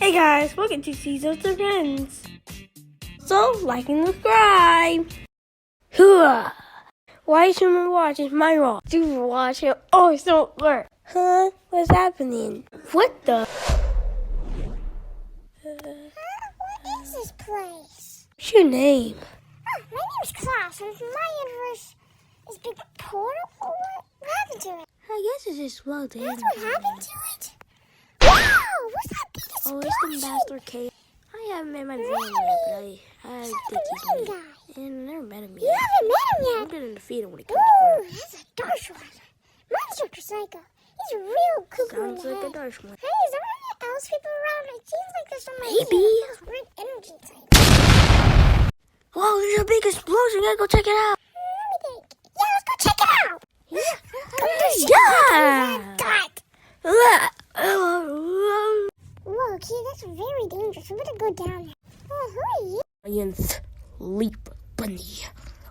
Hey guys, welcome to Sizzle to Friends. So, like and subscribe. Hooah! Why should we watch my role? Do watch it. Oh, it's don't work. Huh? What's happening? What the? What is this place? What's your name? Oh, my name's Klause, and my universe is big portal. What happened to it? I guess it's just slow down. That's what happened to it? Wow! What's that big explosion? Oh, it's the Master Cave. I haven't met my villain yet, but I think he's me. And I never met him yet. You haven't met him yet? I'm gonna defeat him when he comes Ooh, to that's a Darsh one. Mine's Dr. Psycho. He's a real cuckoo. Sounds like a Darsh one. Hey, is there any else people around? It seems like there's some Maybe. red energy type. Whoa, there's a big explosion. Gotta go check it out. Let me think. Yeah, let's go check it out. Yeah. God. Whoa, kid, that's very dangerous. We better go down there. Oh, who are you? I am Sleep Bunny.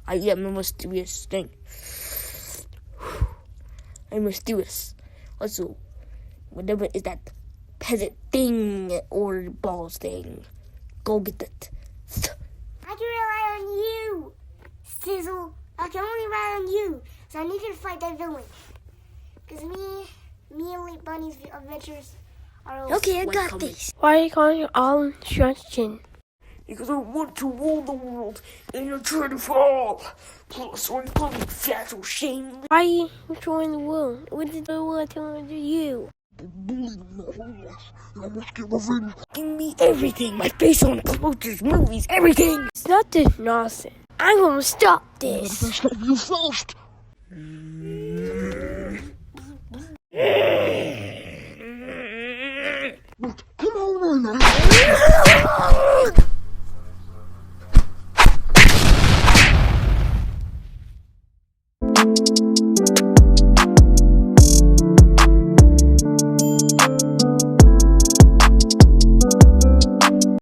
I am a mysterious thing. I'm mysterious. Also, whatever is that peasant thing or balls thing, go get it. I can rely on you, Sizzle. I can only rely on you. So I need you to fight that villain. Because me and Late Bunny's adventures are all... Okay, I got this. Why are you calling it all instruction? Because I want to rule the world and you're trying to fall. Plus, I'm probably fat or shame. Why are you controlling the world? What did the world tell me to you? Give me everything. My face on posters, movies, everything. It's not this nonsense. I'm gonna stop this. Stop you first. Come over now.